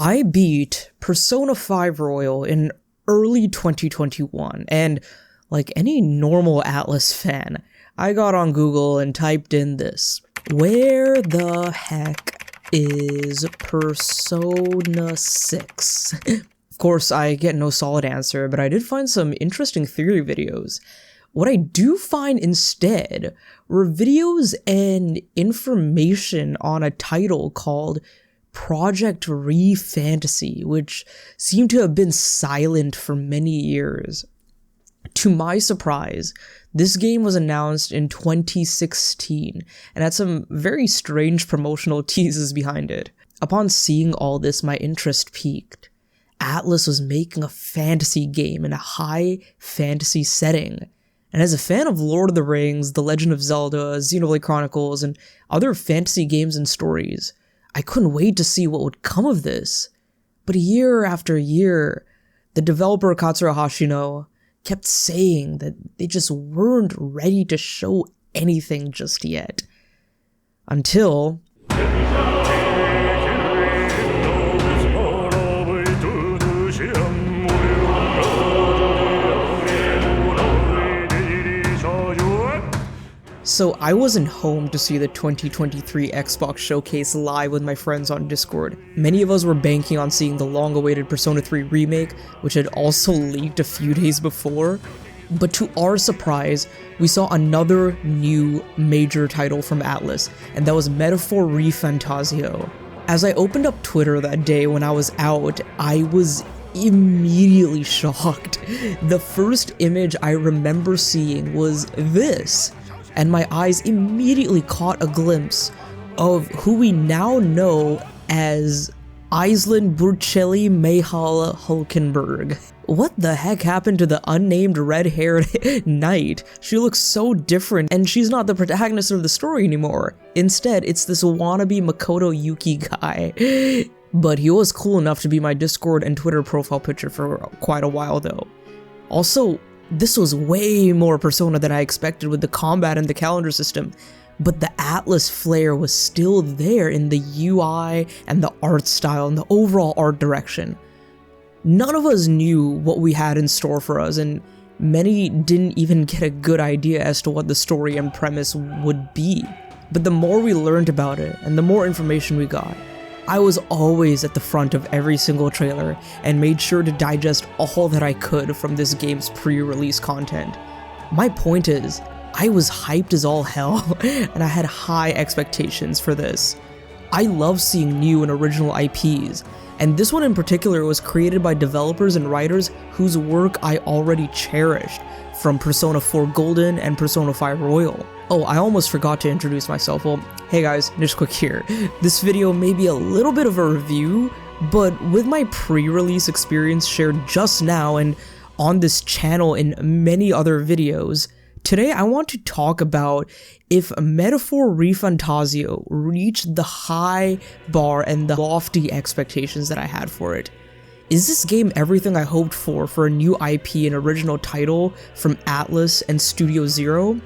I beat Persona 5 Royal in early 2021, and like any normal Atlus fan, I got on Google and typed in this. Where the heck is Persona 6? Of course, I get no solid answer, but I did find some interesting theory videos. What I do find instead were videos and information on a title called Project ReFantazio, which seemed to have been silent for many years. To my surprise, this game was announced in 2016 and had some very strange promotional teases behind it. Upon seeing all this, my interest peaked. Atlus was making a fantasy game in a high fantasy setting. And as a fan of Lord of the Rings, The Legend of Zelda, Xenoblade Chronicles, and other fantasy games and stories, I couldn't wait to see what would come of this. But year after year, the developer Katsura Hashino kept saying that they just weren't ready to show anything just yet. Until... So I wasn't home to see the 2023 Xbox Showcase live with my friends on Discord. Many of us were banking on seeing the long-awaited Persona 3 remake, which had also leaked a few days before. But to our surprise, we saw another new major title from Atlus, and that was Metaphor ReFantazio. As I opened up Twitter that day when I was out, I was immediately shocked. The first image I remember seeing was this, and my eyes immediately caught a glimpse of who we now know as Iselin Burchelli Mayhal Hulkenberg. What the heck happened to the unnamed red-haired knight? She looks so different, and she's not the protagonist of the story anymore. Instead, it's this wannabe Makoto Yuki guy. But he was cool enough to be my Discord and Twitter profile picture for quite a while though. Also, this was way more Persona than I expected with the combat and the calendar system, but the Atlus flair was still there in the UI and the art style and the overall art direction. None of us knew what we had in store for us, and many didn't even get a good idea as to what the story and premise would be. But the more we learned about it and the more information we got, I was always at the front of every single trailer and made sure to digest all that I could from this game's pre-release content. My point is, I was hyped as all hell, and I had high expectations for this. I love seeing new and original IPs, and this one in particular was created by developers and writers whose work I already cherished, from Persona 4 Golden and Persona 5 Royal. Oh, I almost forgot to introduce myself. Well, hey guys, Nishquick here. This video may be a little bit of a review, but with my pre-release experience shared just now and on this channel in many other videos, today I want to talk about if Metaphor ReFantazio reached the high bar and the lofty expectations that I had for it. Is this game everything I hoped for a new IP and original title from Atlus and Studio Zero?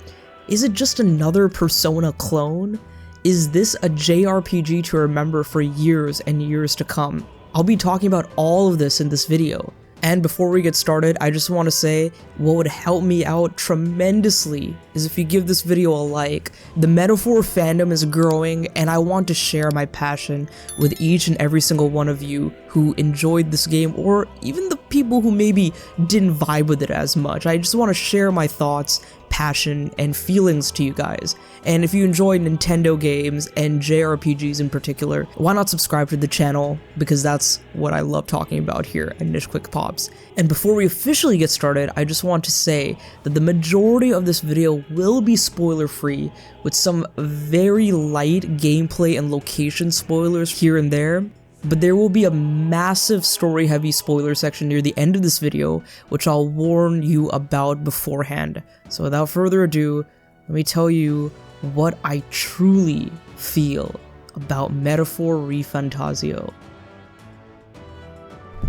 Is it just another Persona clone? Is this a JRPG to remember for years and years to come? I'll be talking about all of this in this video. And before we get started, I just want to say what would help me out tremendously is if you give this video a like. The Metaphor fandom is growing, and I want to share my passion with each and every single one of you who enjoyed this game, or even the people who maybe didn't vibe with it as much. I just want to share my thoughts, passion, and feelings to you guys. And if you enjoy Nintendo games and JRPGs in particular, why not subscribe to the channel, because that's what I love talking about here at Nishquick Pops. And before we officially get started, I just want to say that the majority of this video will be spoiler free, with some very light gameplay and location spoilers here and there. But there will be a massive story-heavy spoiler section near the end of this video, which I'll warn you about beforehand. So without further ado, let me tell you what I truly feel about Metaphor ReFantazio.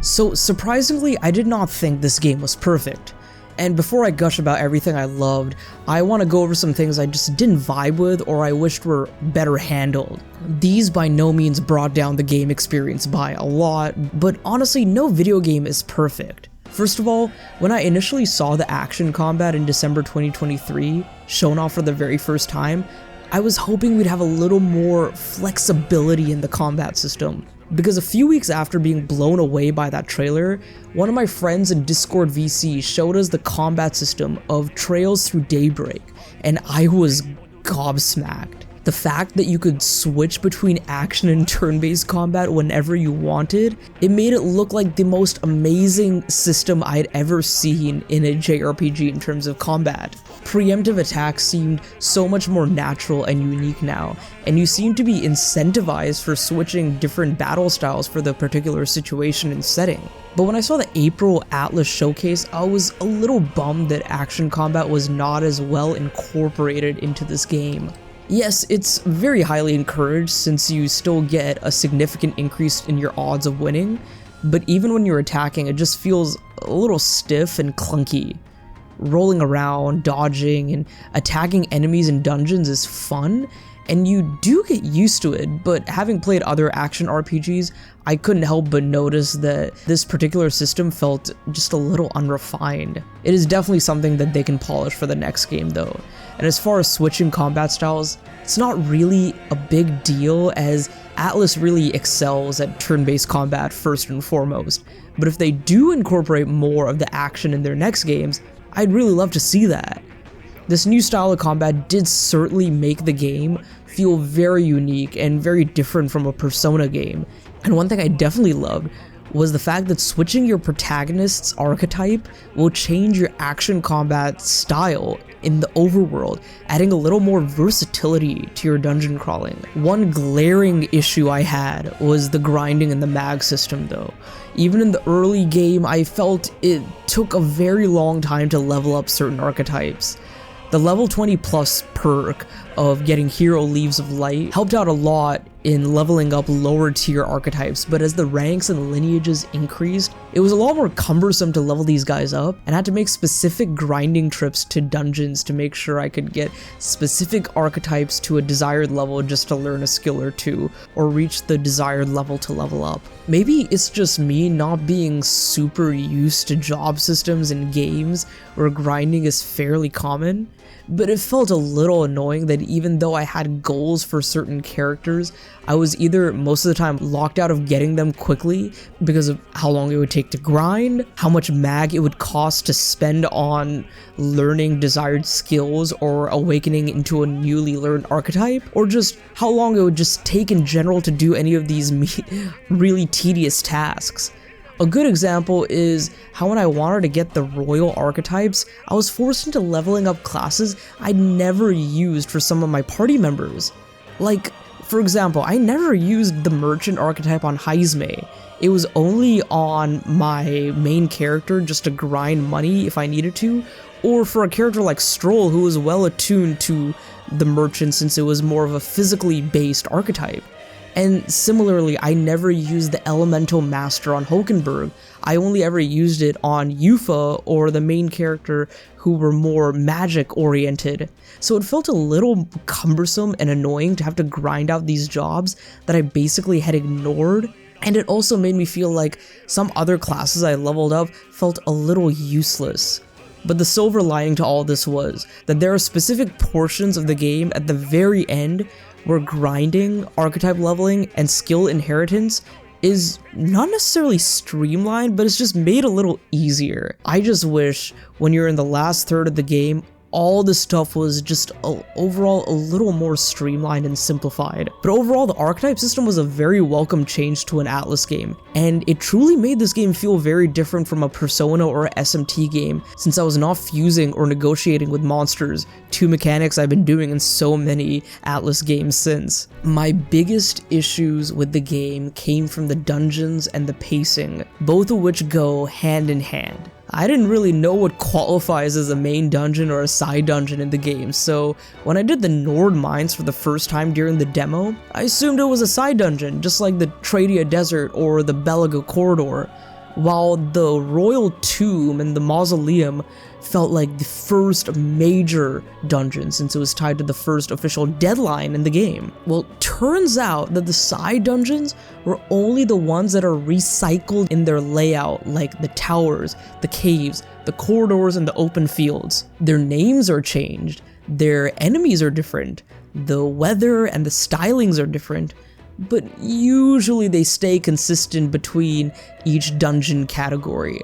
So surprisingly, I did not think this game was perfect. And before I gush about everything I loved, I want to go over some things I just didn't vibe with or I wished were better handled. These by no means brought down the game experience by a lot, but honestly, no video game is perfect. First of all, when I initially saw the action combat in December 2023 shown off for the very first time, I was hoping we'd have a little more flexibility in the combat system. Because a few weeks after being blown away by that trailer, one of my friends in Discord VC showed us the combat system of Trails Through Daybreak, and I was gobsmacked. The fact that you could switch between action and turn-based combat whenever you wanted, it made it look like the most amazing system I'd ever seen in a JRPG in terms of combat. Preemptive attacks seemed so much more natural and unique now, and you seem to be incentivized for switching different battle styles for the particular situation and setting. But when I saw the April Atlus showcase, I was a little bummed that action combat was not as well incorporated into this game. Yes, it's very highly encouraged since you still get a significant increase in your odds of winning, but even when you're attacking, it just feels a little stiff and clunky. Rolling around, dodging, and attacking enemies in dungeons is fun, and you do get used to it, but having played other action RPGs, I couldn't help but notice that this particular system felt just a little unrefined. It is definitely something that they can polish for the next game though. And as far as switching combat styles, it's not really a big deal as Atlus really excels at turn-based combat first and foremost, but if they do incorporate more of the action in their next games, I'd really love to see that. This new style of combat did certainly make the game feel very unique and very different from a Persona game, and one thing I definitely loved was the fact that switching your protagonist's archetype will change your action combat style in the overworld, adding a little more versatility to your dungeon crawling. One glaring issue I had was the grinding in the mag system though. Even in the early game, I felt it took a very long time to level up certain archetypes. The level 20 plus perk of getting Hero Leaves of Light helped out a lot in leveling up lower tier archetypes, but as the ranks and lineages increased, it was a lot more cumbersome to level these guys up, and I had to make specific grinding trips to dungeons to make sure I could get specific archetypes to a desired level just to learn a skill or two, or reach the desired level to level up. Maybe it's just me not being super used to job systems in games where grinding is fairly common, but it felt a little annoying that even though I had goals for certain characters, I was either most of the time locked out of getting them quickly because of how long it would take to grind, how much mag it would cost to spend on learning desired skills or awakening into a newly learned archetype, or just how long it would just take in general to do any of these really tedious tasks. A good example is how when I wanted to get the royal archetypes, I was forced into leveling up classes I'd never used for some of my party members. Like, for example, I never used the merchant archetype on Haizme. It was only on my main character just to grind money if I needed to, or for a character like Stroll who was well attuned to the merchant since it was more of a physically based archetype. And similarly, I never used the Elemental Master on Hulkenberg. I only ever used it on Yufa or the main character who were more magic oriented. So it felt a little cumbersome and annoying to have to grind out these jobs that I basically had ignored. And it also made me feel like some other classes I leveled up felt a little useless. But the silver lining to all this was that there are specific portions of the game at the very end where grinding, archetype leveling, and skill inheritance is not necessarily streamlined, but it's just made a little easier. I just wish when you're in the last third of the game, all the stuff was just overall a little more streamlined and simplified. But overall, the archetype system was a very welcome change to an Atlus game, and it truly made this game feel very different from a Persona or SMT game, since I was not fusing or negotiating with monsters, two mechanics I've been doing in so many Atlus games since. My biggest issues with the game came from the dungeons and the pacing, both of which go hand in hand. I didn't really know what qualifies as a main dungeon or a side dungeon in the game, so when I did the Nord Mines for the first time during the demo, I assumed it was a side dungeon, just like the Tradia Desert or the Belaga Corridor. while the Royal Tomb and the Mausoleum felt like the first major dungeon since it was tied to the first official deadline in the game. Well, turns out that the side dungeons were only the ones that are recycled in their layout, like the towers, the caves, the corridors, and the open fields. Their names are changed, their enemies are different, the weather and the stylings are different, but usually they stay consistent between each dungeon category.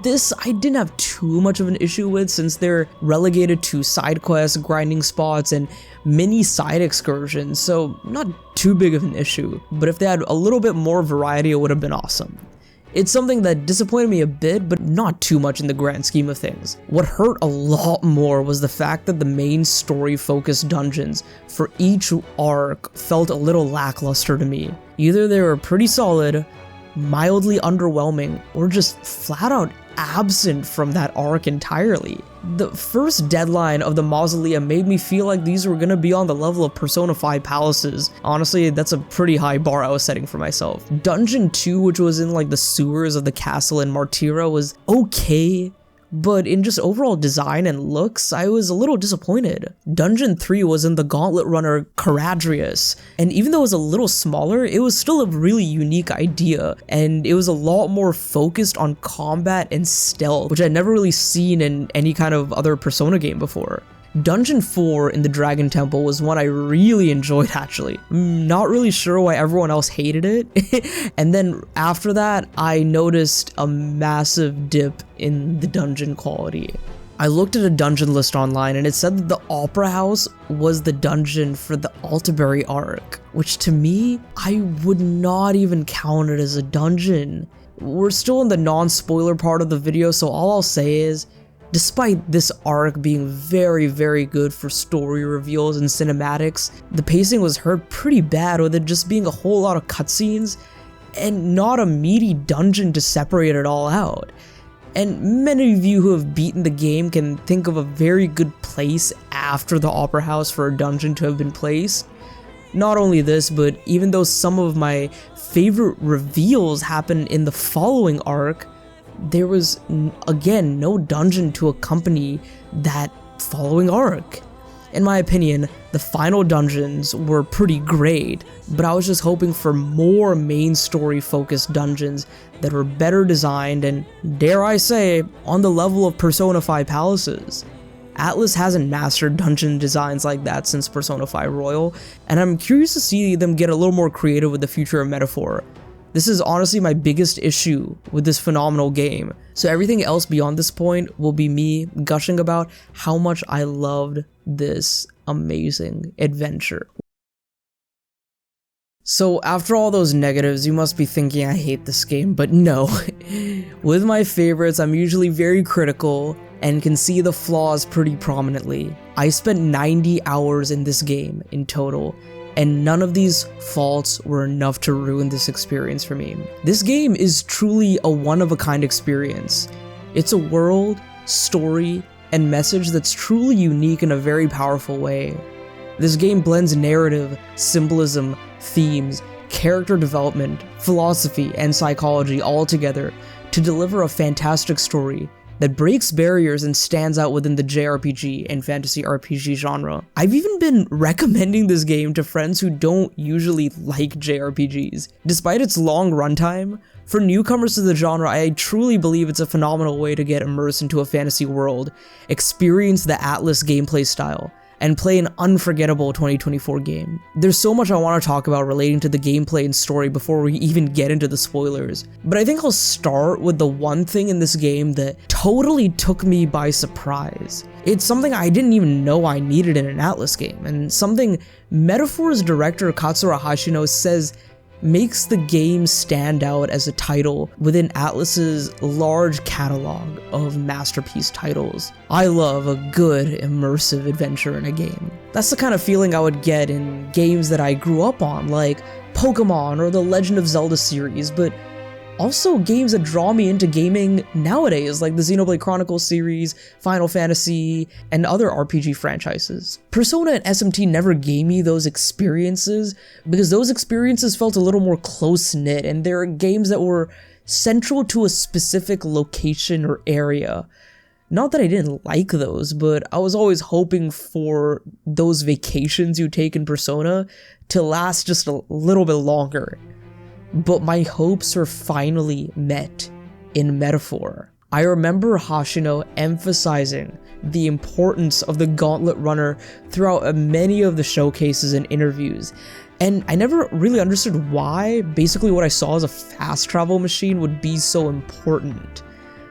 This I didn't have too much of an issue with since they're relegated to side quests, grinding spots, and mini side excursions, so not too big of an issue, but if they had a little bit more variety it would have been awesome. It's something that disappointed me a bit, but not too much in the grand scheme of things. What hurt a lot more was the fact that the main story-focused dungeons for each arc felt a little lackluster to me. Either they were pretty solid, mildly underwhelming, or just flat out absent from that arc entirely. The first deadline of the Mausoleum made me feel like these were gonna be on the level of Persona 5 Palaces. Honestly, that's a pretty high bar I was setting for myself. Dungeon 2, which was in like the sewers of the castle in Martira, was okay, but in just overall design and looks, I was a little disappointed. Dungeon 3 was in the Gauntlet Runner Caradrius, and even though it was a little smaller, it was still a really unique idea, and it was a lot more focused on combat and stealth, which I'd never really seen in any kind of other Persona game before. Dungeon 4 in the Dragon Temple was one I really enjoyed actually. Not really sure why everyone else hated it. And then after that, I noticed a massive dip in the dungeon quality. I looked at a dungeon list online and it said that the Opera House was the dungeon for the Altaberry arc, which to me, I would not even count it as a dungeon. We're still in the non-spoiler part of the video, so all I'll say is, despite this arc being very, very good for story reveals and cinematics, the pacing was hurt pretty bad with it just being a whole lot of cutscenes and not a meaty dungeon to separate it all out. And many of you who have beaten the game can think of a very good place after the Opera House for a dungeon to have been placed. Not only this, but even though some of my favorite reveals happen in the following arc, there was, again, no dungeon to accompany that following arc. In my opinion, the final dungeons were pretty great, but I was just hoping for more main story focused dungeons that were better designed and, dare I say, on the level of Persona 5 Palaces. Atlus hasn't mastered dungeon designs like that since Persona 5 Royal, and I'm curious to see them get a little more creative with the future of Metaphor. This is honestly my biggest issue with this phenomenal game, so everything else beyond this point will be me gushing about how much I loved this amazing adventure. So after all those negatives, you must be thinking I hate this game, but no. With my favorites, I'm usually very critical and can see the flaws pretty prominently. I spent 90 hours in this game in total, and none of these faults were enough to ruin this experience for me. This game is truly a one-of-a-kind experience. It's a world, story, and message that's truly unique in a very powerful way. This game blends narrative, symbolism, themes, character development, philosophy, and psychology all together to deliver a fantastic story that breaks barriers and stands out within the JRPG and fantasy RPG genre. I've even been recommending this game to friends who don't usually like JRPGs. Despite its long runtime, for newcomers to the genre, I truly believe it's a phenomenal way to get immersed into a fantasy world, experience the Atlus gameplay style, and play an unforgettable 2024 game. There's so much I want to talk about relating to the gameplay and story before we even get into the spoilers, but I think I'll start with the one thing in this game that totally took me by surprise. It's something I didn't even know I needed in an Atlus game, and something Metaphor's director Katsura Hashino says makes the game stand out as a title within Atlus's large catalog of masterpiece titles. I love a good immersive adventure in a game. That's the kind of feeling I would get in games that I grew up on, like Pokemon or the Legend of Zelda series, but also games that draw me into gaming nowadays, like the Xenoblade Chronicles series, Final Fantasy, and other RPG franchises. Persona and SMT never gave me those experiences because those experiences felt a little more close-knit, and they're games that were central to a specific location or area. Not that I didn't like those, but I was always hoping for those vacations you take in Persona to last just a little bit longer. But my hopes were finally met in Metaphor. I remember Hoshino emphasizing the importance of the Gauntlet Runner throughout many of the showcases and interviews, and I never really understood why basically what I saw as a fast travel machine would be so important.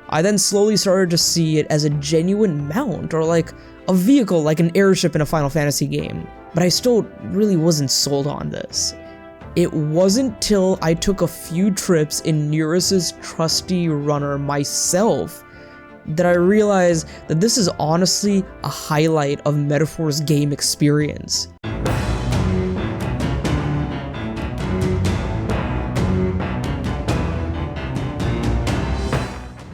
I then slowly started to see it as a genuine mount, or like a vehicle like an airship in a Final Fantasy game, but I still really wasn't sold on this. It wasn't till I took a few trips in Neurus's trusty runner myself that I realized that this is honestly a highlight of Metaphor's game experience.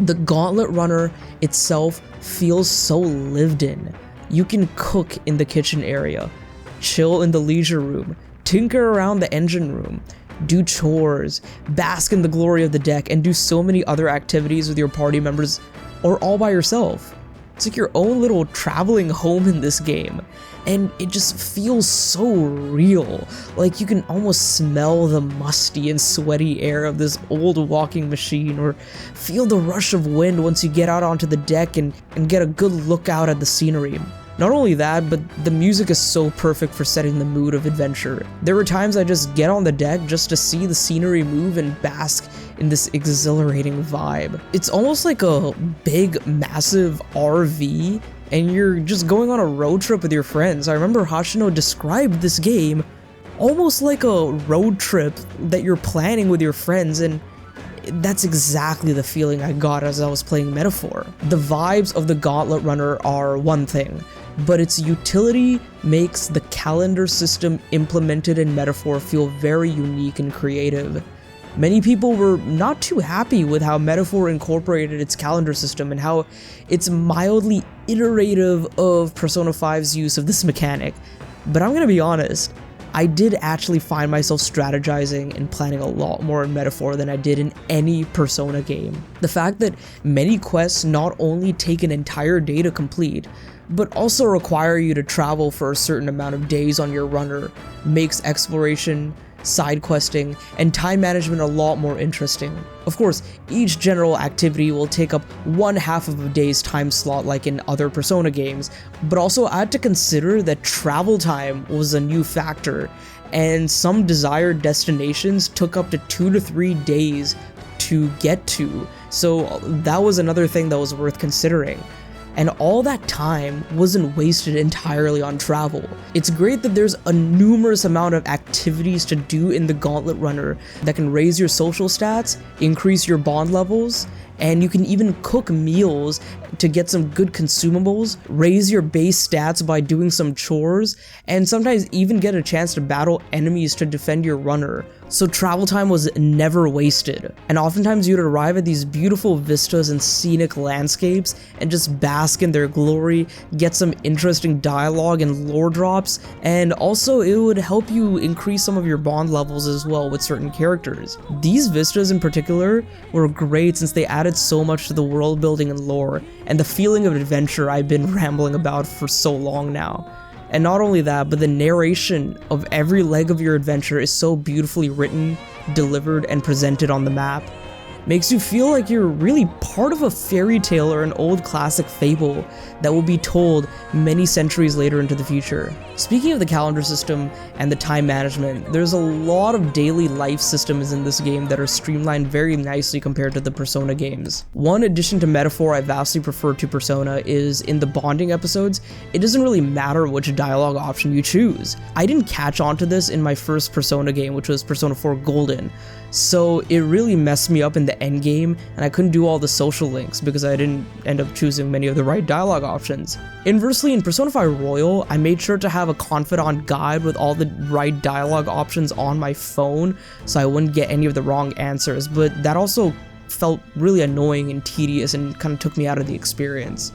The Gauntlet Runner itself feels so lived in. You can cook in the kitchen area, chill in the leisure room, tinker around the engine room, do chores, bask in the glory of the deck, and do so many other activities with your party members or all by yourself. It's like your own little traveling home in this game, and it just feels so real. Like you can almost smell the musty and sweaty air of this old walking machine, or feel the rush of wind once you get out onto the deck and get a good look out at the scenery. Not only that, but the music is so perfect for setting the mood of adventure. There were times I just get on the deck just to see the scenery move and bask in this exhilarating vibe. It's almost like a big, massive RV, and you're just going on a road trip with your friends. I remember Hoshino described this game almost like a road trip that you're planning with your friends, and that's exactly the feeling I got as I was playing Metaphor. The vibes of the Gauntlet Runner are one thing, but its utility makes the calendar system implemented in Metaphor feel very unique and creative. Many people were not too happy with how Metaphor incorporated its calendar system and how it's mildly iterative of Persona 5's use of this mechanic. But I'm gonna be honest, I did actually find myself strategizing and planning a lot more in Metaphor than I did in any Persona game. The fact that many quests not only take an entire day to complete, but also require you to travel for a certain amount of days on your runner makes exploration, side questing, and time management a lot more interesting. Of course, each general activity will take up one half of a day's time slot like in other Persona games, but also I had to consider that travel time was a new factor, and some desired destinations took up to 2 to 3 days to get to, so that was another thing that was worth considering. And all that time wasn't wasted entirely on travel. It's great that there's a numerous amount of activities to do in the Gauntlet Runner that can raise your social stats, increase your bond levels, and you can even cook meals to get some good consumables, raise your base stats by doing some chores, and sometimes even get a chance to battle enemies to defend your runner. So travel time was never wasted, and oftentimes you'd arrive at these beautiful vistas and scenic landscapes and just bask in their glory, get some interesting dialogue and lore drops, and also it would help you increase some of your bond levels as well with certain characters. These vistas in particular were great since they added so much to the world building and lore, and the feeling of adventure I've been rambling about for so long now. And not only that, but the narration of every leg of your adventure is so beautifully written, delivered, and presented on the map. Makes you feel like you're really part of a fairy tale or an old classic fable that will be told many centuries later into the future. Speaking of the calendar system and the time management, there's a lot of daily life systems in this game that are streamlined very nicely compared to the Persona games. One addition to Metaphor I vastly prefer to Persona is in the bonding episodes, it doesn't really matter which dialogue option you choose. I didn't catch on to this in my first Persona game, which was Persona 4 Golden. so it really messed me up in the endgame, and I couldn't do all the social links because I didn't end up choosing many of the right dialogue options. Inversely, in Persona 5 Royal, I made sure to have a confidant guide with all the right dialogue options on my phone so I wouldn't get any of the wrong answers, but that also felt really annoying and tedious and kind of took me out of the experience.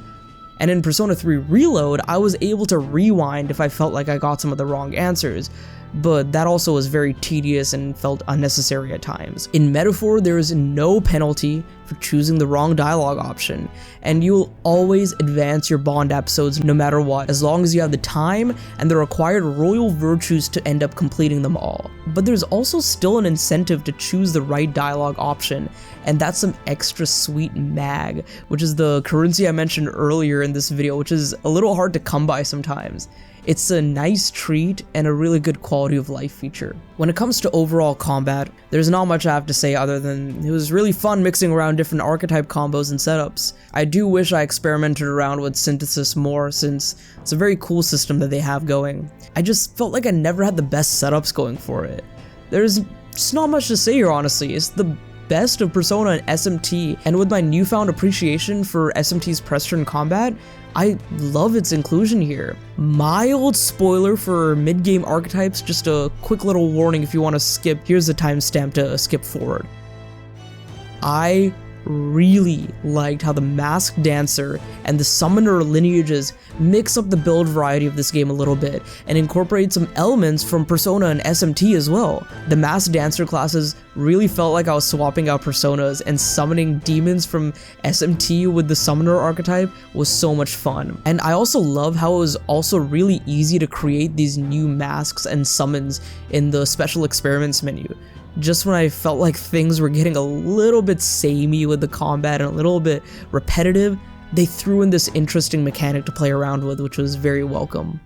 And in Persona 3 Reload, I was able to rewind if I felt like I got some of the wrong answers, but that also was very tedious and felt unnecessary at times. In Metaphor, there is no penalty for choosing the wrong dialogue option, and you'll always advance your Bond episodes no matter what, as long as you have the time and the required royal virtues to end up completing them all. But there's also still an incentive to choose the right dialogue option, and that's some extra sweet mag, which is the currency I mentioned earlier in this video, which is a little hard to come by sometimes. It's a nice treat and a really good quality of life feature. When it comes to overall combat, there's not much I have to say other than it was really fun mixing around different archetype combos and setups. I do wish I experimented around with synthesis more, since it's a very cool system that they have going. I just felt like I never had the best setups going for it. There's just not much to say here, honestly. It's the best of Persona and SMT, and with my newfound appreciation for SMT's press turn combat, I love its inclusion here. Mild spoiler for mid-game archetypes, just a quick little warning if you want to skip, here's the timestamp to skip forward. I really liked how the Masked Dancer and the Summoner lineages mix up the build variety of this game a little bit and incorporate some elements from Persona and SMT as well. The Masked Dancer classes really felt like I was swapping out personas, and summoning demons from SMT with the Summoner archetype was so much fun. And I also love how it was also really easy to create these new masks and summons in the special experiments menu. Just when I felt like things were getting a little bit samey with the combat and a little bit repetitive, they threw in this interesting mechanic to play around with, which was very welcome.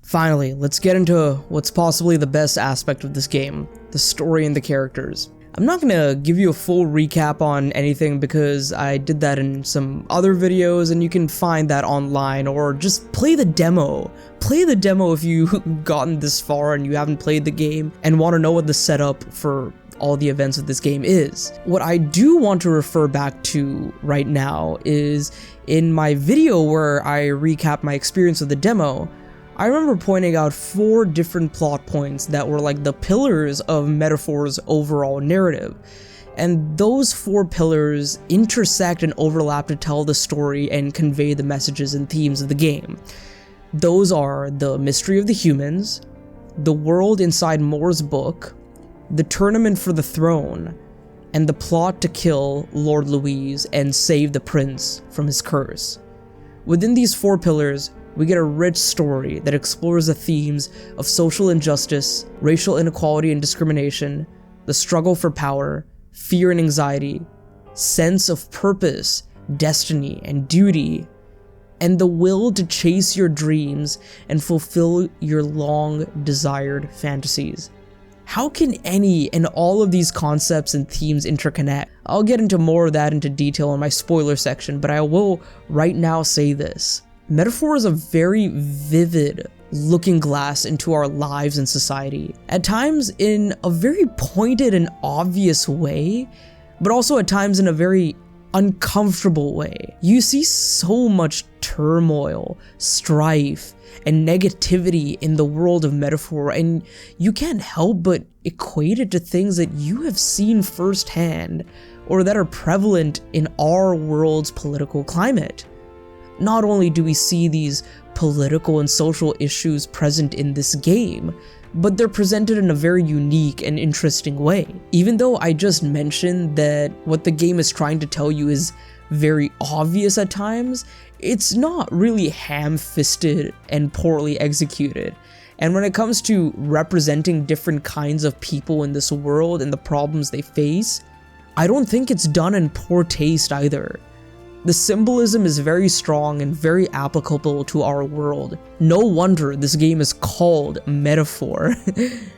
Finally, let's get into what's possibly the best aspect of this game, the story and the characters. I'm not gonna give you a full recap on anything because I did that in some other videos and you can find that online, or just play the demo. Play the demo if you've gotten this far and you haven't played the game and want to know what the setup for all the events of this game is. What I do want to refer back to right now is in my video where I recap my experience with the demo, I remember pointing out 4 different plot points that were like the pillars of Metaphor's overall narrative. And those 4 pillars intersect and overlap to tell the story and convey the messages and themes of the game. Those are the mystery of the humans, the world inside Moore's book, the tournament for the throne, and the plot to kill Lord Louise and save the prince from his curse. Within these 4 pillars, we get a rich story that explores the themes of social injustice, racial inequality and discrimination, the struggle for power, fear and anxiety, sense of purpose, destiny and duty, and the will to chase your dreams and fulfill your long-desired fantasies. How can any and all of these concepts and themes interconnect? I'll get into more of that into detail in my spoiler section, but I will right now say this. Metaphor is a very vivid looking glass into our lives and society, at times in a very pointed and obvious way, but also at times in a very uncomfortable way. You see so much turmoil, strife, and negativity in the world of Metaphor, and you can't help but equate it to things that you have seen firsthand or that are prevalent in our world's political climate. Not only do we see these political and social issues present in this game, but they're presented in a very unique and interesting way. Even though I just mentioned that what the game is trying to tell you is very obvious at times, it's not really ham-fisted and poorly executed. And when it comes to representing different kinds of people in this world and the problems they face, I don't think it's done in poor taste either. The symbolism is very strong and very applicable to our world. No wonder this game is called Metaphor.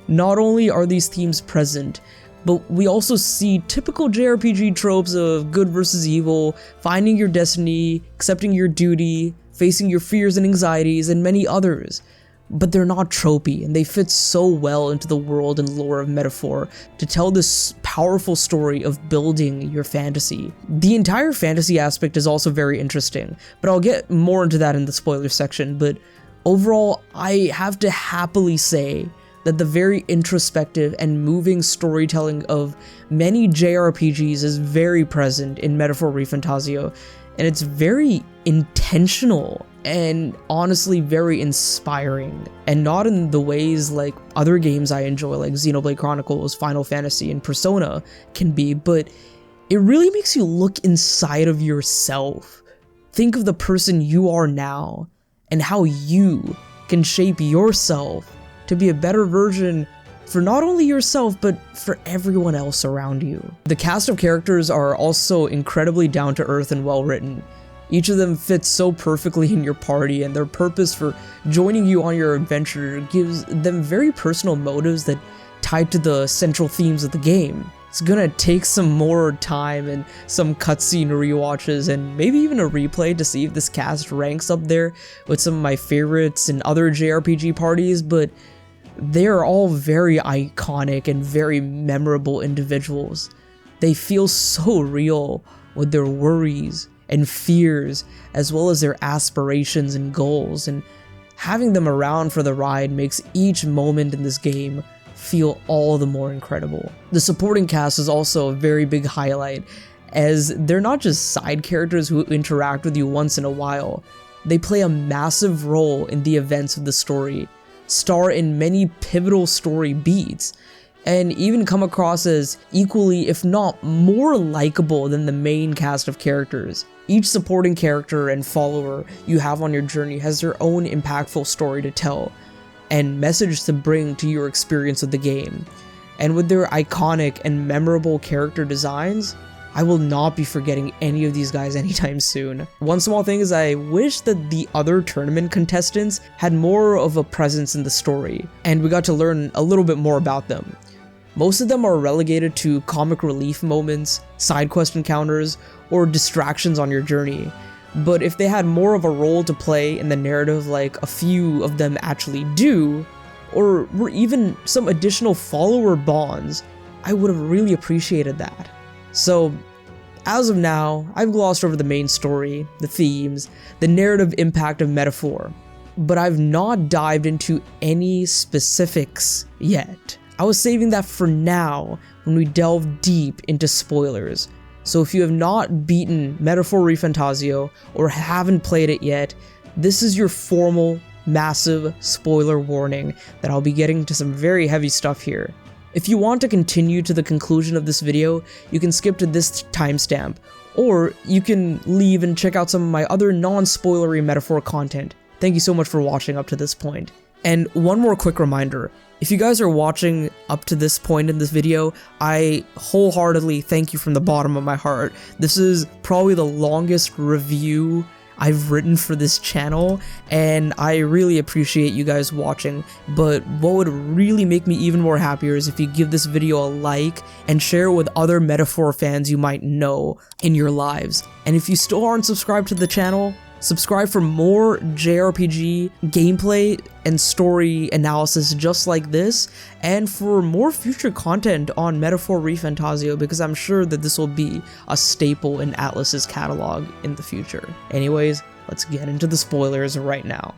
Not only are these themes present, but we also see typical JRPG tropes of good versus evil, finding your destiny, accepting your duty, facing your fears and anxieties, and many others. but they're not tropey, and they fit so well into the world and lore of Metaphor to tell this powerful story of building your fantasy. The entire fantasy aspect is also very interesting, but I'll get more into that in the spoiler section. But overall, I have to happily say that the very introspective and moving storytelling of many JRPGs is very present in Metaphor ReFantazio, and it's very intentional and honestly very inspiring, and not in the ways like other games I enjoy like Xenoblade Chronicles, Final Fantasy, and Persona can be, but it really makes you look inside of yourself. Think of the person you are now and how you can shape yourself to be a better version for not only yourself, but for everyone else around you. The cast of characters are also incredibly down to earth and well written. Each of them fits so perfectly in your party, and their purpose for joining you on your adventure gives them very personal motives that tie to the central themes of the game. It's gonna take some more time and some cutscene rewatches and maybe even a replay to see if this cast ranks up there with some of my favorites in other JRPG parties, but they are all very iconic and very memorable individuals. They feel so real with their worries and fears, as well as their aspirations and goals, and having them around for the ride makes each moment in this game feel all the more incredible. The supporting cast is also a very big highlight, as they're not just side characters who interact with you once in a while. They play a massive role in the events of the story, star in many pivotal story beats, and even come across as equally, if not more likable than the main cast of characters. Each supporting character and follower you have on your journey has their own impactful story to tell and message to bring to your experience of the game. And with their iconic and memorable character designs, I will not be forgetting any of these guys anytime soon. One small thing is I wish that the other tournament contestants had more of a presence in the story, and we got to learn a little bit more about them. Most of them are relegated to comic relief moments, side quest encounters, or distractions on your journey. But if they had more of a role to play in the narrative like a few of them actually do, or were even some additional follower bonds, I would have really appreciated that. So, as of now, I've glossed over the main story, the themes, the narrative impact of Metaphor, but I've not dived into any specifics yet. I was saving that for now when we delve deep into spoilers. So if you have not beaten Metaphor ReFantazio or haven't played it yet, this is your formal, massive spoiler warning that I'll be getting to some very heavy stuff here. If you want to continue to the conclusion of this video, you can skip to this timestamp, or you can leave and check out some of my other non-spoilery Metaphor content. Thank you so much for watching up to this point. And one more quick reminder, if you guys are watching up to this point in this video, I wholeheartedly thank you from the bottom of my heart. This is probably the longest review I've written for this channel, and I really appreciate you guys watching. But what would really make me even more happier is if you give this video a like and share it with other Metaphor fans you might know in your lives. And if you still aren't subscribed to the channel, subscribe for more JRPG gameplay and story analysis just like this, and for more future content on Metaphor ReFantazio, because I'm sure that this will be a staple in Atlus's catalog in the future. Anyways, let's get into the spoilers right now.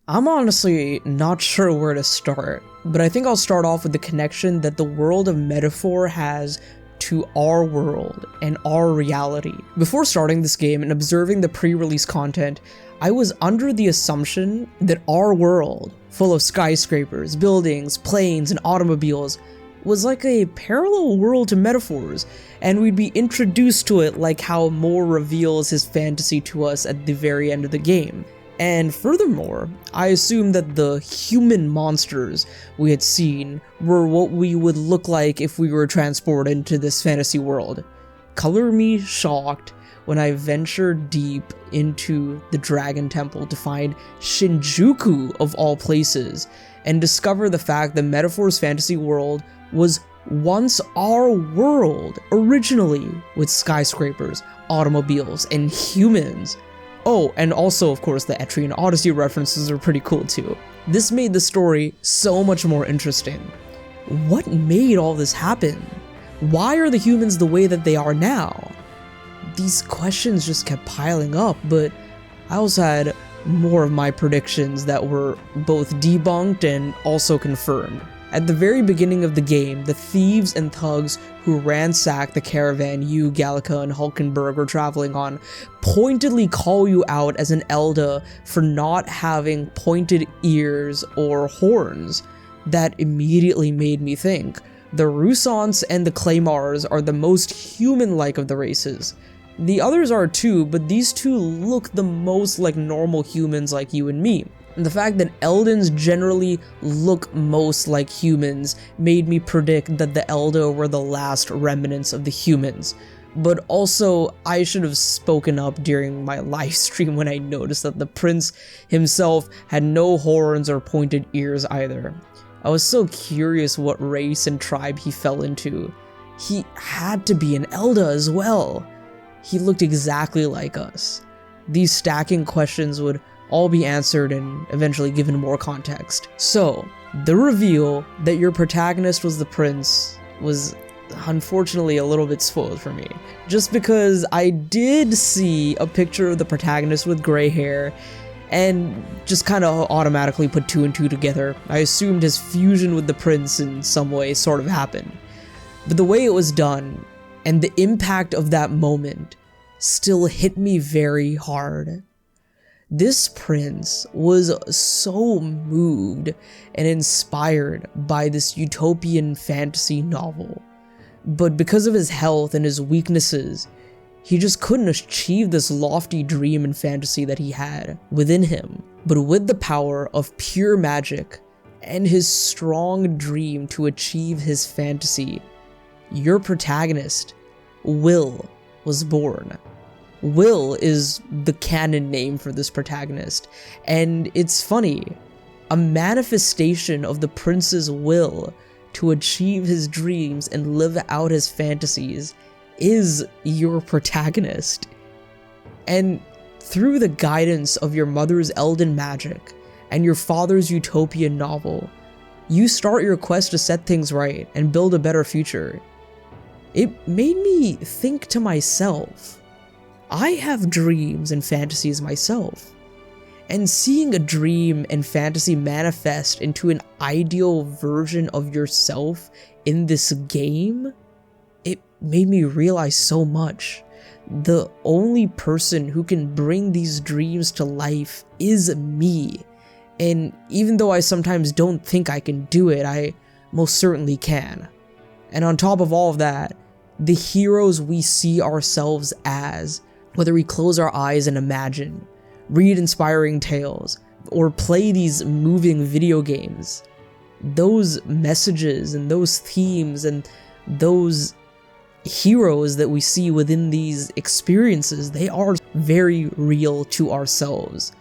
I'm honestly not sure where to start, but I think I'll start off with the connection that the world of Metaphor has to our world and our reality. Before starting this game and observing the pre-release content, I was under the assumption that our world, full of skyscrapers, buildings, planes, and automobiles, was like a parallel world to Metaphor's, and we'd be introduced to it like how Moore reveals his fantasy to us at the very end of the game. And furthermore, I assumed that the human monsters we had seen were what we would look like if we were transported into this fantasy world. Color me shocked when I ventured deep into the Dragon Temple to find Shinjuku of all places, and discover the fact that Metaphor's fantasy world was once our world originally, with skyscrapers, automobiles, and humans. Oh, and also, of course, the Etrian Odyssey references are pretty cool too. This made the story so much more interesting. What made all this happen? Why are the humans the way that they are now? These questions just kept piling up, but I also had more of my predictions that were both debunked and also confirmed. At the very beginning of the game, the thieves and thugs who ransack the caravan you, Gallica, and Hulkenberg are traveling on pointedly call you out as an Elda for not having pointed ears or horns. That immediately made me think, the Rusants and the Claymars are the most human-like of the races. The others are too, but these two look the most like normal humans like you and me. And the fact that Eldens generally look most like humans made me predict that the Elder were the last remnants of the humans. But also, I should have spoken up during my live stream when I noticed that the prince himself had no horns or pointed ears either. I was so curious what race and tribe he fell into. He had to be an Elder as well. He looked exactly like us. These stacking questions would all be answered and eventually given more context. So, the reveal that your protagonist was the prince was unfortunately a little bit spoiled for me. Just because I did see a picture of the protagonist with gray hair and just kind of automatically put two and two together. I assumed his fusion with the prince in some way sort of happened. But the way it was done and the impact of that moment still hit me very hard. This prince was so moved and inspired by this utopian fantasy novel, but because of his health and his weaknesses, he just couldn't achieve this lofty dream and fantasy that he had within him. But with the power of pure magic and his strong dream to achieve his fantasy, your protagonist, Will, was born. Will is the canon name for this protagonist, and it's funny, a manifestation of the prince's will to achieve his dreams and live out his fantasies is your protagonist. And through the guidance of your mother's Elden magic and your father's utopian novel, you start your quest to set things right and build a better future. It made me think to myself, I have dreams and fantasies myself, and seeing a dream and fantasy manifest into an ideal version of yourself in this game, it made me realize so much. The only person who can bring these dreams to life is me, and even though I sometimes don't think I can do it, I most certainly can. And on top of all of that, the heroes we see ourselves as, whether we close our eyes and imagine, read inspiring tales, or play these moving video games, those messages and those themes and those heroes that we see within these experiences, they are very real to ourselves.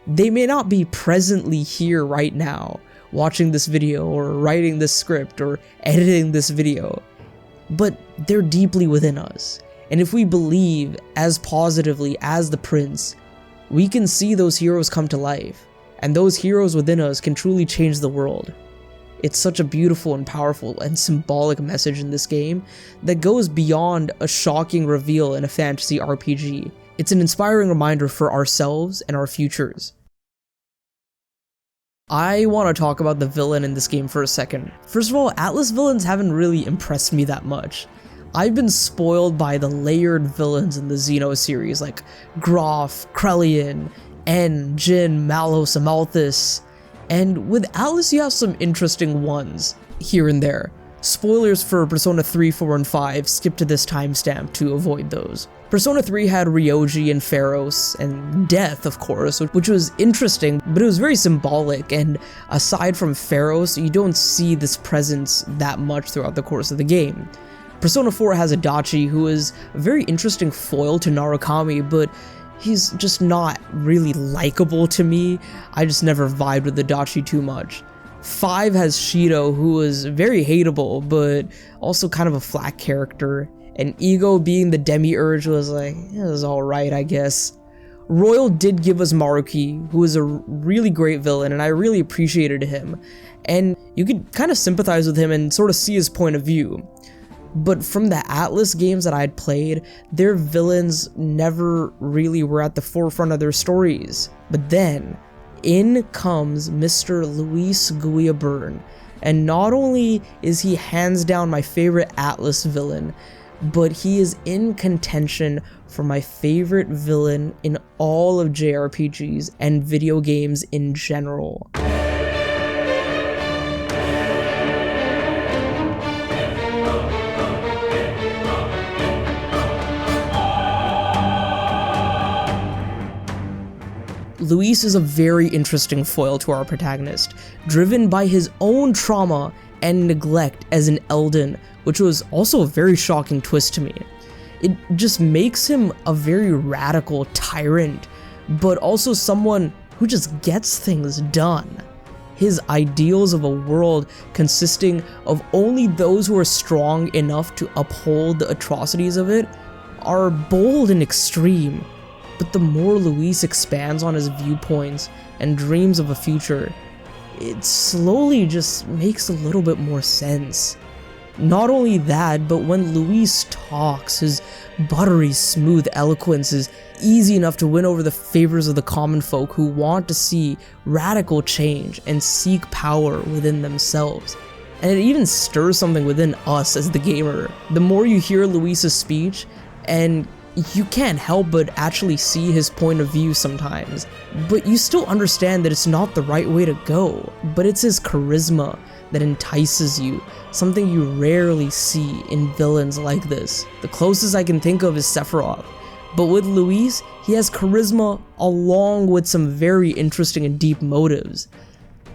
They may not be presently here right now, watching this video or writing this script or editing this video, but they're deeply within us. And if we believe as positively as the prince, we can see those heroes come to life, and those heroes within us can truly change the world. It's such a beautiful and powerful and symbolic message in this game that goes beyond a shocking reveal in a fantasy RPG. It's an inspiring reminder for ourselves and our futures. I want to talk about the villain in this game for a second. First of all, Atlus villains haven't really impressed me that much. I've been spoiled by the layered villains in the Xeno series like Groff, Krelian, En, Jin, Malos, Amalthus, and with Atlus you have some interesting ones here and there. Spoilers for Persona 3, 4, and 5, skip to this timestamp to avoid those. Persona 3 had Ryoji and Pharos, and Death, of course, which was interesting, but it was very symbolic, and aside from Pharos, you don't see this presence that much throughout the course of the game. Persona 4 has Adachi, who is a very interesting foil to Narukami, but he's just not really likable to me. I just never vibed with Adachi too much. 5 has Shido, who is very hateable, but also kind of a flat character. And Ego being the demiurge was like, it was alright, I guess. Royal did give us Maruki, who is a really great villain, and I really appreciated him, and you could kind of sympathize with him and sort of see his point of view. But from the Atlus games that I'd played, their villains never really were at the forefront of their stories. But then, in comes Mr. Luis Guillaburn, and not only is he hands down my favorite Atlus villain, but he is in contention for my favorite villain in all of JRPGs and video games in general. Luis is a very interesting foil to our protagonist, driven by his own trauma and neglect as an Elden, which was also a very shocking twist to me. It just makes him a very radical tyrant, but also someone who just gets things done. His ideals of a world consisting of only those who are strong enough to uphold the atrocities of it are bold and extreme. But the more Luis expands on his viewpoints and dreams of a future, it slowly just makes a little bit more sense. Not only that, but when Luis talks, his buttery smooth eloquence is easy enough to win over the favors of the common folk who want to see radical change and seek power within themselves. And it even stirs something within us as the gamer. The more you hear Luis's speech, and you can't help but actually see his point of view sometimes, but you still understand that it's not the right way to go. But it's his charisma that entices you, something you rarely see in villains like this. The closest I can think of is Sephiroth, but with Luis, he has charisma along with some very interesting and deep motives.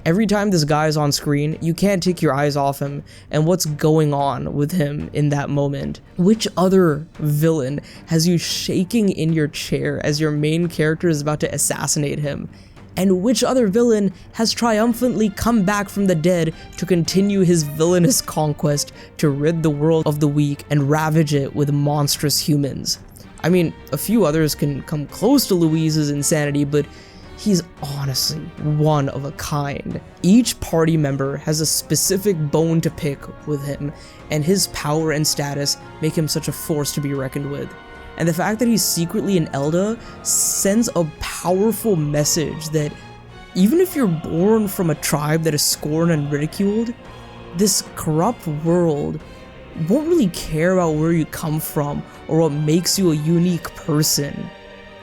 Every time this guy is on screen, you can't take your eyes off him and what's going on with him in that moment. Which other villain has you shaking in your chair as your main character is about to assassinate him? And which other villain has triumphantly come back from the dead to continue his villainous conquest to rid the world of the weak and ravage it with monstrous humans? I mean, a few others can come close to Luis's insanity, but he's honestly one of a kind. Each party member has a specific bone to pick with him, and his power and status make him such a force to be reckoned with. And the fact that he's secretly an Elder sends a powerful message that even if you're born from a tribe that is scorned and ridiculed, this corrupt world won't really care about where you come from or what makes you a unique person.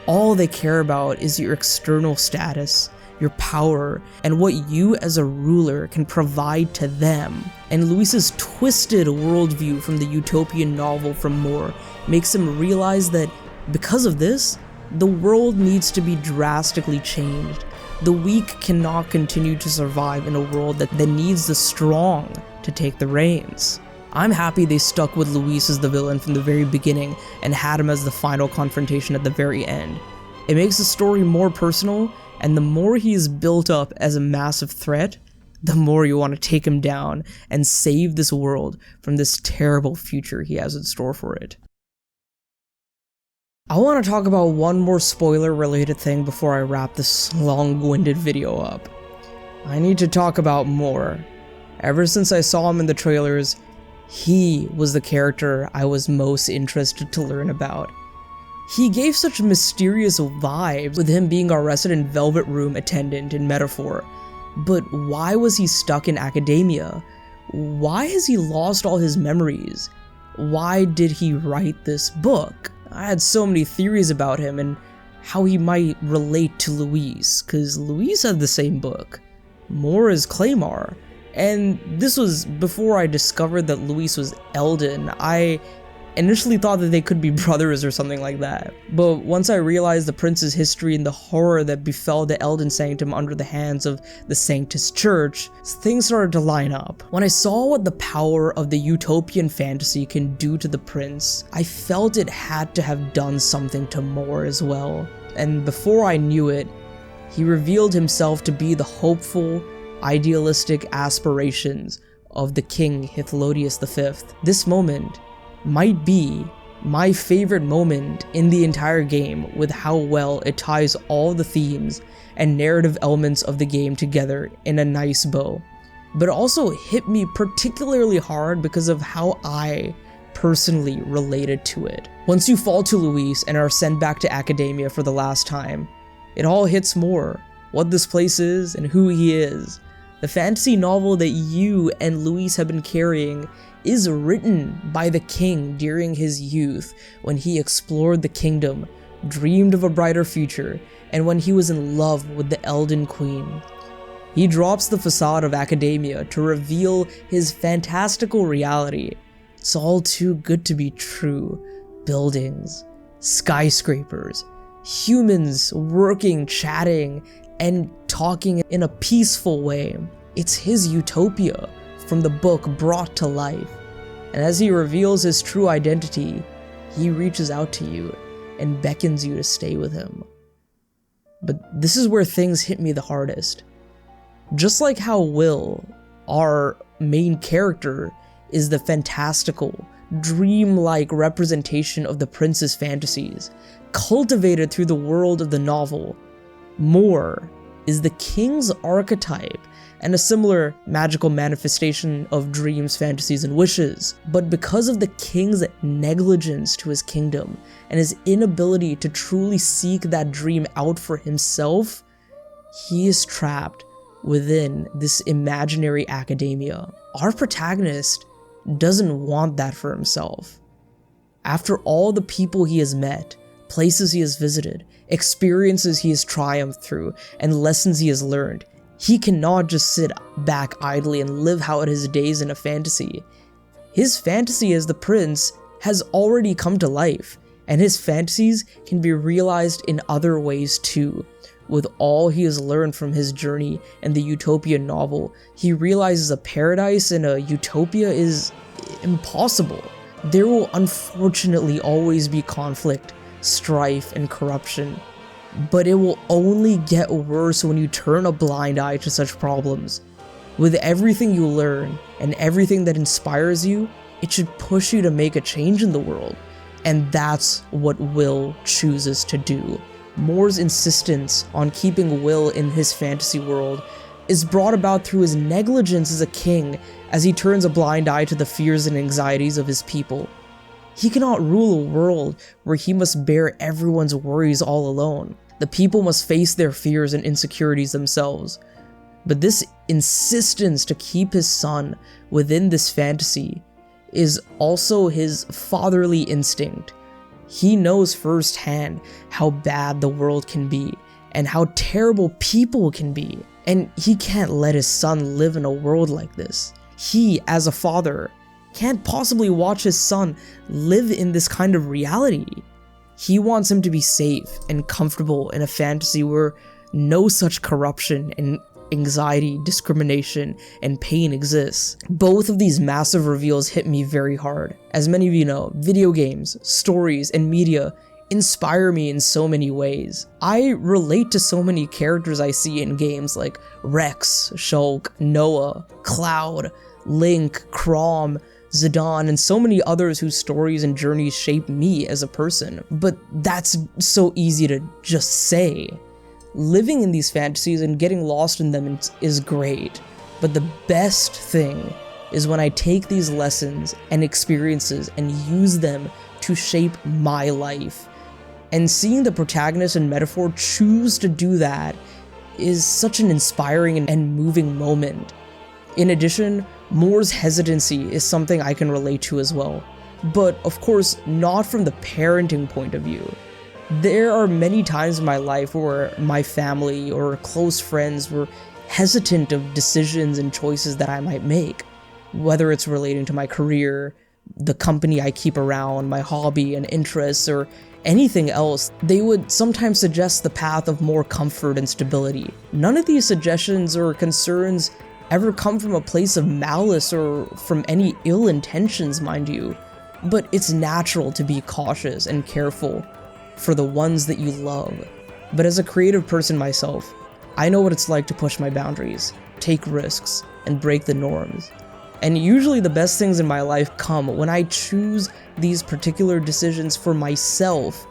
All they care about is your external status, your power, and what you as a ruler can provide to them. And Luis's twisted worldview from the utopian novel from More makes him realize that because of this, the world needs to be drastically changed. The weak cannot continue to survive in a world that needs the strong to take the reins. I'm happy they stuck with Luis as the villain from the very beginning and had him as the final confrontation at the very end. It makes the story more personal, and the more he is built up as a massive threat, the more you want to take him down and save this world from this terrible future he has in store for it. I want to talk about one more spoiler-related thing before I wrap this long-winded video up. I need to talk about More. Ever since I saw him in the trailers, he was the character I was most interested to learn about. He gave such mysterious vibes with him being our resident Velvet Room attendant in Metaphor. But why was he stuck in academia? Why has he lost all his memories? Why did he write this book? I had so many theories about him and how he might relate to Luis, cause Luis had the same book. More is Claymore. And this was before I discovered that Luis was Elden. I initially thought that they could be brothers or something like that. But once I realized the prince's history and the horror that befell the Elden Sanctum under the hands of the Sanctus Church, things started to line up. When I saw what the power of the utopian fantasy can do to the prince, I felt it had to have done something to More as well. And before I knew it, he revealed himself to be the hopeful, idealistic aspirations of the king Hythlodius V. This moment might be my favorite moment in the entire game with how well it ties all the themes and narrative elements of the game together in a nice bow. But it also hit me particularly hard because of how I personally related to it. Once you fall to Luis and are sent back to academia for the last time, it all hits more what this place is and who he is. The fantasy novel that you and Luis have been carrying is written by the king during his youth, when he explored the kingdom, dreamed of a brighter future, and when he was in love with the Elden Queen. He drops the facade of academia to reveal his fantastical reality. It's all too good to be true. Buildings, skyscrapers, humans working, chatting, and talking in a peaceful way. It's his utopia from the book brought to life. And as he reveals his true identity, he reaches out to you and beckons you to stay with him. But this is where things hit me the hardest. Just like how Will, our main character, is the fantastical, dreamlike representation of the prince's fantasies, cultivated through the world of the novel, Moore is the king's archetype and a similar magical manifestation of dreams, fantasies, and wishes. But because of the king's negligence to his kingdom and his inability to truly seek that dream out for himself, he is trapped within this imaginary academia. Our protagonist doesn't want that for himself. After all the people he has met, places he has visited, experiences he has triumphed through, and lessons he has learned, he cannot just sit back idly and live out his days in a fantasy. His fantasy as the prince has already come to life, and his fantasies can be realized in other ways too. With all he has learned from his journey and the Utopia novel, he realizes a paradise and a utopia is impossible. There will unfortunately always be conflict, strife, and corruption, but it will only get worse when you turn a blind eye to such problems. With everything you learn and everything that inspires you, it should push you to make a change in the world, and that's what Will chooses to do. Moore's insistence on keeping Will in his fantasy world is brought about through his negligence as a king, as he turns a blind eye to the fears and anxieties of his people. He cannot rule a world where he must bear everyone's worries all alone. The people must face their fears and insecurities themselves. But this insistence to keep his son within this fantasy is also his fatherly instinct. He knows firsthand how bad the world can be and how terrible people can be, and he can't let his son live in a world like this. He, as a father, can't possibly watch his son live in this kind of reality. He wants him to be safe and comfortable in a fantasy where no such corruption and anxiety, discrimination, and pain exists. Both of these massive reveals hit me very hard. As many of you know, video games, stories, and media inspire me in so many ways. I relate to so many characters I see in games like Rex, Shulk, Noah, Cloud, Link, Chrom, Zidane, and so many others whose stories and journeys shape me as a person. But that's so easy to just say. Living in these fantasies and getting lost in them is great, but the best thing is when I take these lessons and experiences and use them to shape my life. And seeing the protagonist in Metaphor choose to do that is such an inspiring and moving moment. In addition, Moore's hesitancy is something I can relate to as well, but of course not from the parenting point of view. There are many times in my life where my family or close friends were hesitant of decisions and choices that I might make, whether it's relating to my career, the company I keep around, my hobby and interests, or anything else. They would sometimes suggest the path of more comfort and stability. None of these suggestions or concerns ever come from a place of malice or from any ill intentions, mind you, but it's natural to be cautious and careful for the ones that you love. But as a creative person myself, I know what it's like to push my boundaries, take risks, and break the norms. And usually the best things in my life come when I choose these particular decisions for myself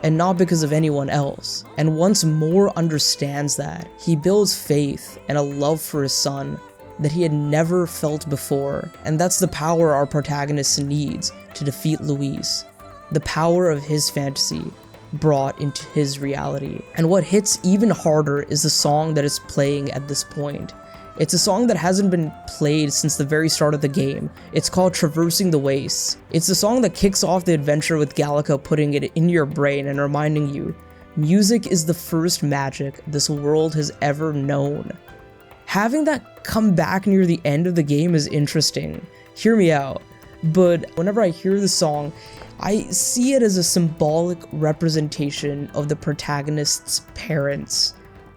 and not because of anyone else. And once Moore understands that, he builds faith and a love for his son that he had never felt before. And that's the power our protagonist needs to defeat Luis. The power of his fantasy brought into his reality. And what hits even harder is the song that is playing at this point. It's a song that hasn't been played since the very start of the game. It's called Traversing the Wastes. It's the song that kicks off the adventure with Gallica putting it in your brain and reminding you, music is the first magic this world has ever known. Having that come back near the end of the game is interesting. Hear me out. But whenever I hear the song, I see it as a symbolic representation of the protagonist's parents,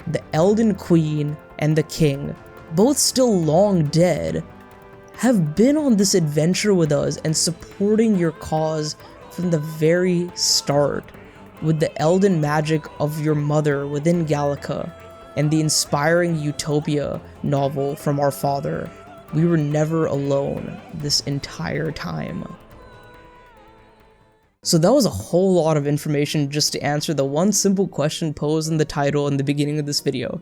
the Elden Queen and the King, both still long dead, have been on this adventure with us and supporting your cause from the very start, with the Elden magic of your mother within Gallica and the inspiring Utopia novel from our father. We were never alone this entire time. So that was a whole lot of information just to answer the one simple question posed in the title in the beginning of this video.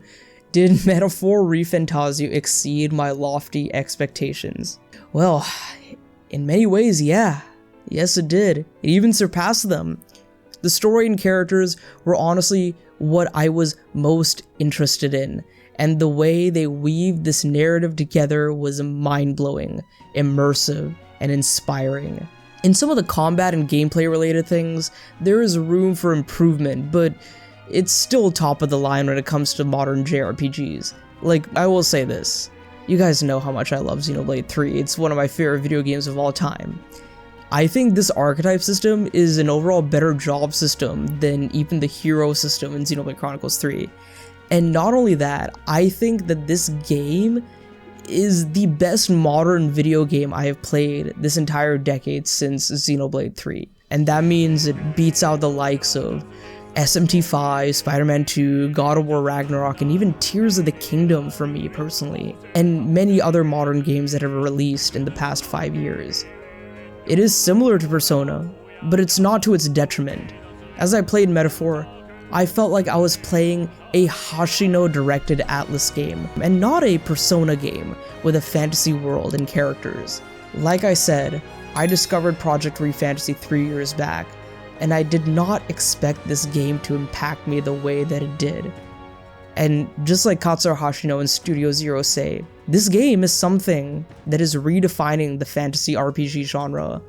Did Metaphor ReFantazio exceed my lofty expectations? Well, in many ways, yeah. Yes, it did. It even surpassed them. The story and characters were honestly what I was most interested in, and the way they weaved this narrative together was mind-blowing, immersive, and inspiring. In some of the combat and gameplay related things, there is room for improvement, but it's still top of the line when it comes to modern JRPGs. Like, I will say this, you guys know how much I love Xenoblade 3, it's one of my favorite video games of all time. I think this archetype system is an overall better job system than even the hero system in Xenoblade Chronicles 3. And not only that, I think that this game is the best modern video game I have played this entire decade since Xenoblade 3. And that means it beats out the likes of SMT5, Spider-Man 2, God of War Ragnarok, and even Tears of the Kingdom for me personally, and many other modern games that have released in the past 5 years. It is similar to Persona, but it's not to its detriment. As I played Metaphor, I felt like I was playing a Hoshino-directed Atlus game, and not a Persona game with a fantasy world and characters. Like I said, I discovered Project ReFantazio 3 years back, and I did not expect this game to impact me the way that it did. And just like Katsura Hoshino and Studio Zero say, this game is something that is redefining the fantasy RPG genre.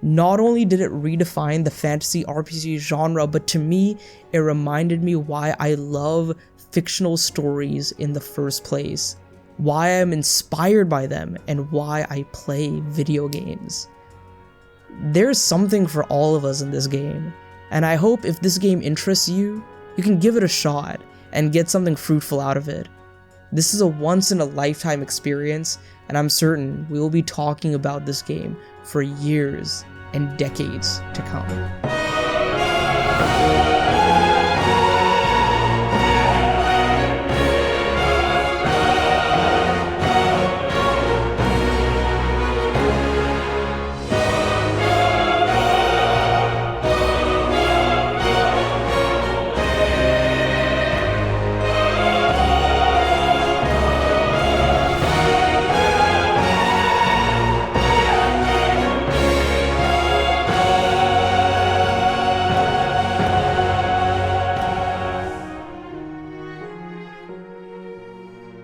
Not only did it redefine the fantasy RPG genre, but to me, it reminded me why I love fictional stories in the first place, why I'm inspired by them, and why I play video games. There's something for all of us in this game, and I hope if this game interests you, you can give it a shot and get something fruitful out of it. This is a once-in-a-lifetime experience, and I'm certain we will be talking about this game for years and decades to come.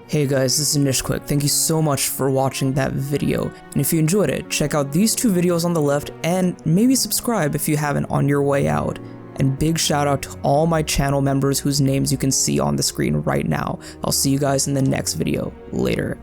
Hey guys, this is Nishquick. Thank you so much for watching that video, and if you enjoyed it, check out these two videos on the left and maybe subscribe if you haven't on your way out. And big shout out to all my channel members whose names you can see on the screen right now. I'll see you guys in the next video. Later.